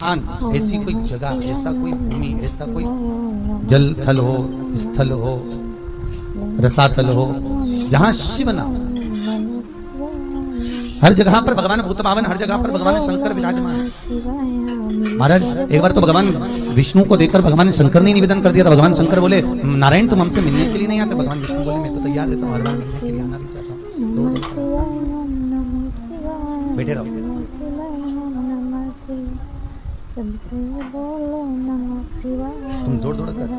स्थान, ऐसी कोई जगह, ऐसा कोई भूमि, ऐसा कोई जल थल हो, स्थल हो, रसातल हो, जहां शिव नाम, हर जगह पर भगवान भूतभावन, हर जगह पर भगवान शंकर विराजमान है। महाराज एक बार तो भगवान विष्णु को देखकर भगवान शंकर ने निवेदन कर दिया था। भगवान शंकर बोले, नारायण तुम हमसे मिलने के लिए नहीं आते? भगवान विष्णु बोले, मैं तो तैयार रहता हूँ, हर बार मिलने के लिए आना भी चाहता हूँ। बैठे रहो। तुम दौड़ दौड़ कर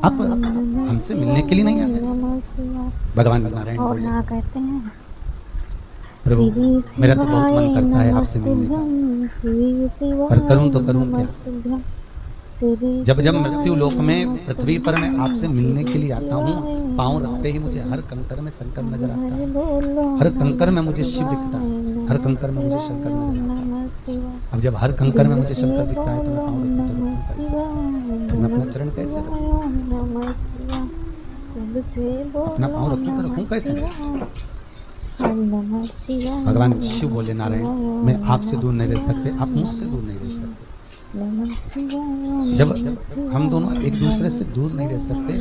आप हमसे मिलने के लिए नहीं आते? भगवान नारायण बोले, प्रभु मेरा तो बहुत मन करता है आपसे मिलने का, पर करूं तो करूं क्या? जब जब मृत्यु लोक में पृथ्वी पर मैं आपसे मिलने के लिए आता हूँ, पांव रखते ही मुझे हर कंकर में शंकर नजर आता है, हर कंकर में मुझे शिव दिखता है, हर कंकर में मुझे शंकर नजर आता है। अब जब हर कंकर में मुझे शंकर दिखता है तो मैं पांव रखूं तो रखूं कैसे? फिर मैं अपना चरण कैसे रखूं? अपना पांव रखूं तो रखूं कैसे? भगवान शिव बोले, नारायण मैं आपसे दूर नहीं रह सकते, आप मुझसे दूर नहीं रह सकते। जब हम दोनों एक दूसरे से दूर नहीं रह सकते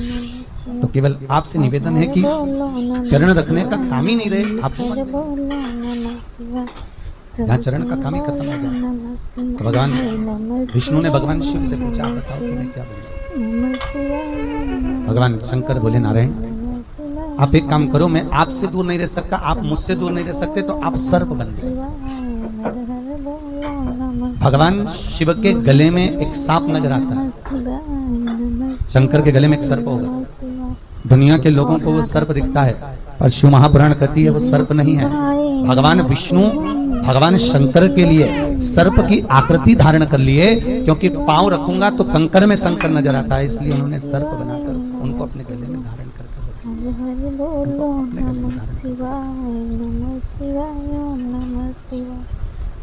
तो केवल आपसे निवेदन है कि चरण रखने का काम ही नहीं रहे आप, जहाँ चरण का काम ही खत्म हो जाए। तो भगवान विष्णु ने भगवान शिव से पूछा, आप बताओ कि मैं क्या बनूं? भगवान शंकर बोले, नारायण आप एक काम करो, मैं आपसे दूर नहीं रह सकता, आप मुझसे दूर नहीं रह सकते, तो आप सर्प बन जाए। भगवान शिव के गले में एक सांप नजर आता है, शंकर के गले में एक सर्प होगा। दुनिया के लोगों को वो सर्प दिखता है, पर शिव महापुराण कहती है वो सर्प नहीं है। भगवान विष्णु भगवान शंकर के लिए सर्प की आकृति धारण कर लिए, क्योंकि पांव रखूंगा तो कंकर में शंकर नजर आता है, इसलिए उन्होंने सर्प बनाकर उनको अपने गले में धारण कर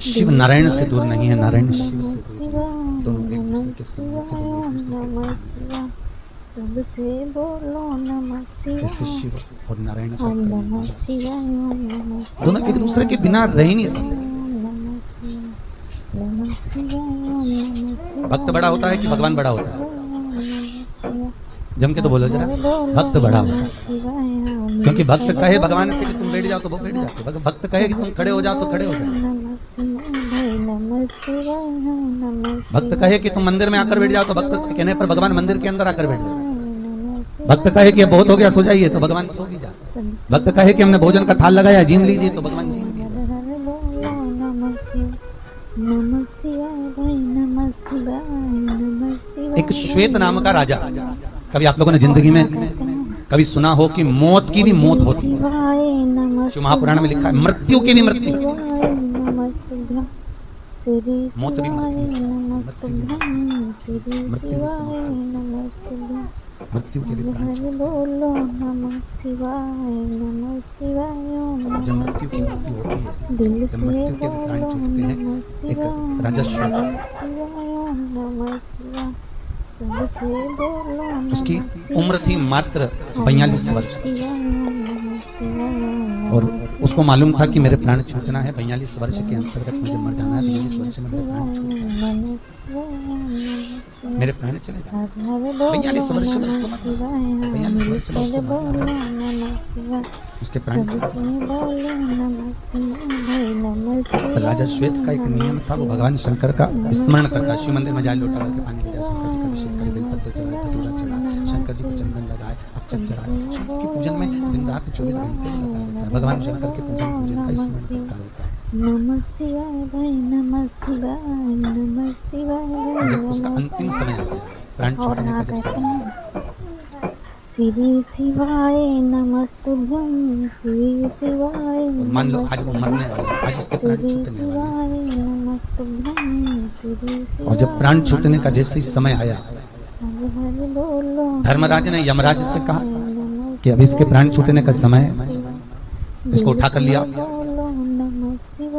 शिव नारायण से दूर नहीं है, नारायण शिव से दूर है। दोनों एक दूसरे के सम्मुख ऐसे शिव और नारायण का दोनों एक दूसरे के बिना रह ही नहीं सकते। भक्त बड़ा होता है कि भगवान बड़ा होता है? जम के तो बोलो जरा, भक्त बड़ा होता है, क्योंकि भक्त कहे भगवान से कि तुम बैठ जाओ तो वो बैठ जाते, भक्त कहे कि तुम खड़े हो जाओ तो खड़े हो जाओ, भक्त कहे कि तुम मंदिर में आकर बैठ जाओ तो भक्त कहने पर भगवान मंदिर के अंदर आकर बैठ जाते, भक्त कहे कि बहुत हो गया सो जाइए तो भगवान सो भी जाते, भक्त कहे कि हमने भोजन का थाल लगाया जीम लीजिए तो भगवान जीम लीजिए। एक श्वेत नाम का राजा, कभी आप लोगों ने जिंदगी में कभी सुना हो कि मौत की भी मौत होती है? शिव महापुराण में लिखा है मृत्यु की भी मृत्यु, मौत भी मृत्यु के भी प्राण जब मृत्यु की मृत्यु होती है, जब मृत्यु के भी प्राण छूटते हैं, एक राजस्व उसकी उम्र थी मात्र 42 वर्ष, और उसको मालूम था कि मेरे प्राण छूटना है, 42 वर्ष के अंतर्गत मुझे मर जाना है, 42 वर्ष में मेरे प्राण छूट गए, मेरे प्राण चले जाए। 42 वर्ष में उसको मरना, 42 वर्ष में उसको मरना, उसके प्राण छूट गए। राजा श्वेत का एक नियम था, वो भगवान शंकर का स्मरण करता, शिव मंदिर में जाए लोटा भर के पानी ले जाए, शंकर जी का अभिषेक करे, बेलपत्र चढ़ाए, धतूरा चढ़ाए, शंकर जी को चंदन लगाए, अक्षत चढ़ाए, शिव के पूजन में दिन रात 24 घंटे लगा रहता है, भगवान शंकर के पूजन का स्मरण करता रहता है। नमः शिवाय भाई, नमः शिवाय, नमः शिवाय। जब उसका अंतिम समय आ गया, प्राण छूटने का जब समय, श्री शिवाय नमस्तुभ्यं, श्री शिवाय। मान लो आज वो मरने वाला है, आज उसके प्राण छूटने वाले हैं, और जब प्राण छूटने का जैसे ही समय आया, धर्मराज ने यमराज से कहा कि अब इसके प्राण छूटने का समय है, इसको उठा कर लिया।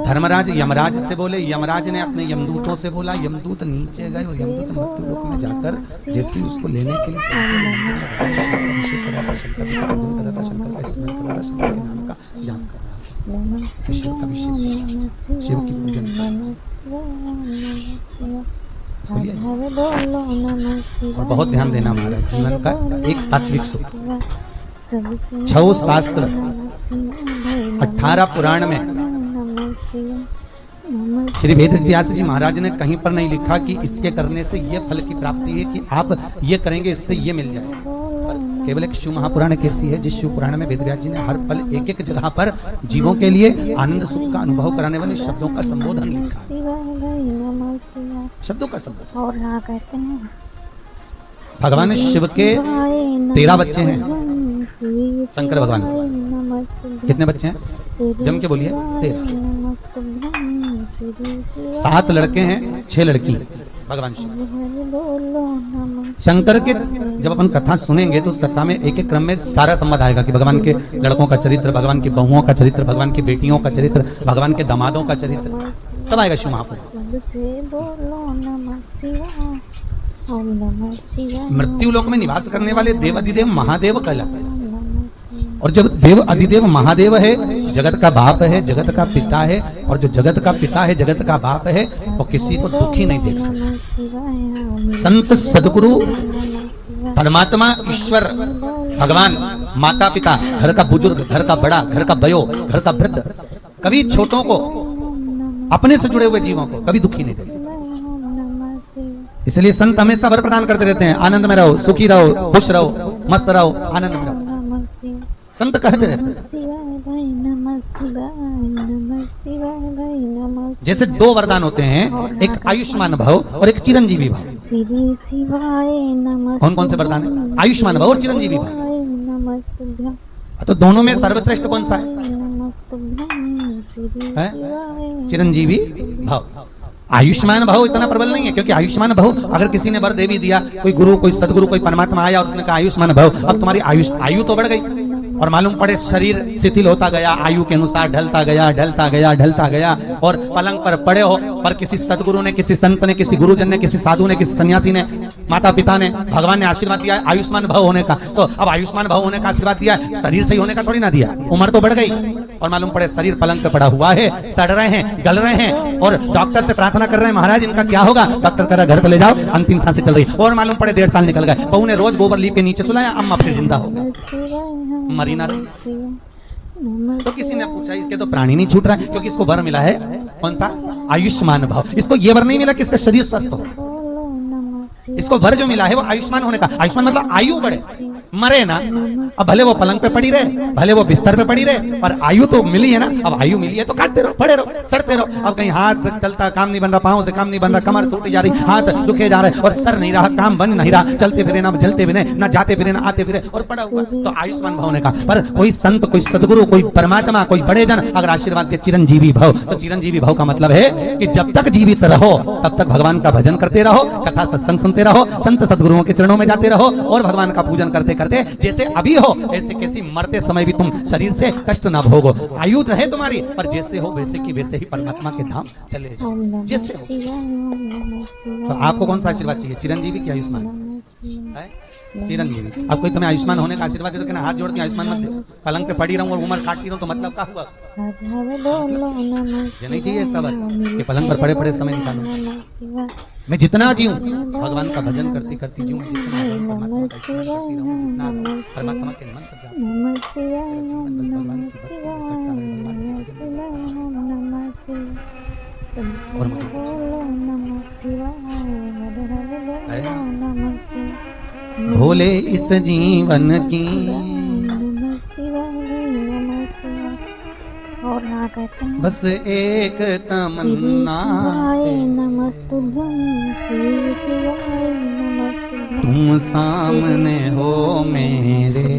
धर्मराज यमराज से बोले, यमराज ने अपने यमदूतों से बोला, यमदूत नीचे गए और यमदूत मृत्यु लोक में जाकर जैसे ही उसको लेने के लिए पहुंचे, अभिषेक करा था, शंकर जी का पूजन करा था, शंकर का स्मरण करा था, शंकर के नाम का जाप कर रहा था। नमः शिव का अभिषेक, शिवाय, शिव की पूजन, नमः शिवाय, नमः शिवाय। इसको लिया जाए। हर बोलो नमः शिवाय। और बहुत ध्यान देना महाराज, जीवन का एक तात्विक सुख। सबसे 6 शास्त्र, नमः शिवाय, 18 पुराण में नमः शिवाय, नमः श्री वेद व्यास जी महाराज ने कहीं पर नहीं लिखा कि इसके करने से ये फल की प्राप्ति है कि आप ये करेंगे इससे ये मिल जाए। पर केवल एक शिव महापुराण कैसी है, जिस शिव पुराण में वेद व्यास जी ने हर पल एक एक जगह पर जीवों के लिए आनंद सुख का अनुभव कराने वाले शब्दों का संबोधन लिखा है। शिवाय, नमः शिवाय। शब्दों का संबोधन। और यहाँ कहते हैं भगवान शिव के 13 बच्चे हैं। शंकर भगवान कितने बच्चे हैं? जम के बोलिए। 13। 7 लड़के हैं, 6 लड़की भगवान शिव। शंकर के जब अपन कथा सुनेंगे तो उस कथा में एक एक क्रम में सारा संबंध आएगा कि भगवान के लड़कों का चरित्र, भगवान की बहुओं का चरित्र, भगवान की बेटियों का चरित्र, भगवान के दामादों का चरित्र, तब आएगा शिव महापुराण। मृत्यु लोक में निवास करने वाले देव अधिदेव महादेव कहलाते हैं। और जब देव अधिदेव महादेव है, जगत का बाप है, जगत का पिता है, और जो जगत का पिता है, जगत का बाप है, वो किसी को दुखी नहीं देख सकता। संत सदगुरु परमात्मा ईश्वर भगवान माता पिता, घर का बुजुर्ग, घर का बड़ा, घर का बयो, घर का वृद्ध, कभी छोटों को, अपने से जुड़े हुए जीवों को कभी दुखी नहीं देख सकता। इसलिए संत हमेशा वर प्रदान करते रहते हैं, आनंद में रहो, सुखी रहो, खुश रहो, मस्त रहो, आनंद में रहो। संत कहते रहते हैं। जैसे 2 वरदान होते हैं, एक आयुष्मान भव और एक चिरंजीवी भव। कौन कौन से वरदान है? आयुष्मान भव और चिरंजीवी भव। तो दोनों में सर्वश्रेष्ठ कौन सा है? चिरंजीवी भव। आयुष्मान भव इतना प्रबल नहीं है, क्योंकि आयुष्मान भव अगर किसी ने वर दे भी दिया, कोई गुरु, कोई सदगुरु, कोई परमात्मा आया और उसने कहा आयुष्मान भव, अब तुम्हारी आयु तो बढ़ गई, और मालूम पड़े शरीर शिथिल होता गया, आयु के अनुसार ढलता गया, ढलता गया, ढलता गया, और पलंग पर पड़े हो, पर किसी सदगुरु ने, किसी संत ने, किसी गुरुजन ने, किसी साधु ने, किसी सन्यासी ने, माता पिता ने, भगवान ने आशीर्वाद दिया है आयुष्मान भव होने का। तो अब आयुष्मान भव होने का आशीर्वाद दिया है, शरीर सही होने का थोड़ी ना दिया। उम्र तो बढ़ गई और मालूम पड़े शरीर पलंग पे पड़ा हुआ है, सड़ रहे हैं, गल रहे हैं, और डॉक्टर से प्रार्थना कर रहे हैं महाराज इनका क्या होगा। डॉक्टर कह रहा घर पे ले जाओ, अंतिम सांसें चल रही, और मालूम पड़े 1.5 साल निकल गए। बहू ने रोज गोबर लीप के नीचे सुलाया, अम्मा फिर जिंदा हो गई, मरी ना रही। तो किसी ने पूछा इसके तो प्राणी नहीं छूट रहा है, क्योंकि इसको वर मिला है कौन सा? आयुष्मान भव। इसको ये वर नहीं मिला कि इसका शरीर स्वस्थ हो, इसको वर जो मिला है वो आयुष्मान होने का। आयुष्मान मतलब आयु बढ़े, मरे ना। अब भले वो पलंग पे पड़ी रहे, भले वो बिस्तर पे पड़ी रहे, पर आयु तो मिली है ना। अब आयु मिली है तो काटते रहो, पड़े रहो, सड़ते रहो। अब कहीं हाथ से चलता काम नहीं बन रहा, पाँव से काम नहीं बन रहा, कमर टूटी जा रही, हाथ दुखे जा रहे, और सर नहीं रहा, काम बन नहीं रहा, चलते फिरे ना जलते फिरे, ना जाते फिरे ना आते फिरे, और पड़ा हुआ, तो आयुष्मान भव होने का। पर कोई संत, कोई सदगुरु, कोई परमात्मा, कोई बड़े जन अगर आशीर्वाद दे चिरंजीवी भव, तो चिरंजीवी भव का मतलब है कि जब तक जीवित रहो तब तक भगवान का भजन करते रहो, कथा सत्संग सुनते रहो, संत सदगुरुओं के चरणों में जाते रहो, और भगवान का पूजन करते करते जैसे अभी हो ऐसे किसी मरते समय भी तुम शरीर से कष्ट ना भोगो। आयु रहे तुम्हारी, पर जैसे हो वैसे की वैसे ही परमात्मा के धाम चले जाओ, जैसे हो। तो आपको कौन सा आशीर्वाद चाहिए, चिरंजीवी की आयुष्मान? चिरंजीवी। अब कोई तुम्हें आयुष्मान होने का आशीर्वाद दे तो कहना हाथ जोड़ के आयुष्मान मत दे, पलंग पे पड़ी रहूं और उम्र काटती रहूं, तो मतलब क्या हुआ? ये नहीं चाहिए सब कि पलंग पर पड़े पड़े समय निकालो। मैं जितना जीऊं भगवान का भजन करती करती जीऊं, जितना परमात्मा का स्मरण करती रहूं, जितना परमात्मा के मंत्र जाप, जीवन बस भगवान की भक्ति करता रहे, भगवान के भजन और भोले इस जीवन की। और ना कहते हैं बस एक तमन्ना है, तुम सामने हो मेरे,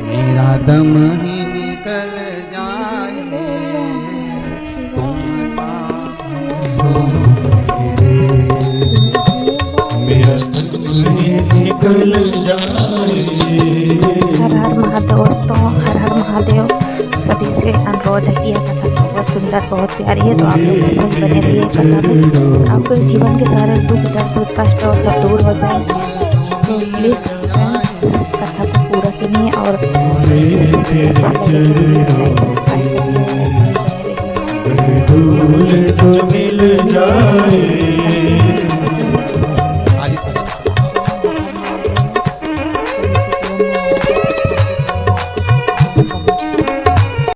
मेरा दम ही निकल जाए, तुम सामने हो मेरा दम ही निकल जाए। हर हर महादेव दोस्तों, हर हर महादेव। सभी से अनुरोध है कि यह कथा बहुत सुंदर, बहुत प्यारी है, तो आप लोग ऐसे ही बने रहिए। कथा में आपके जीवन के सारे दुख दर्द कष्ट और सब दूर हो जाए। तो प्लीज़ कथा को पूरा सुनिए, और प्लीज़ लाइक सब्सक्राइब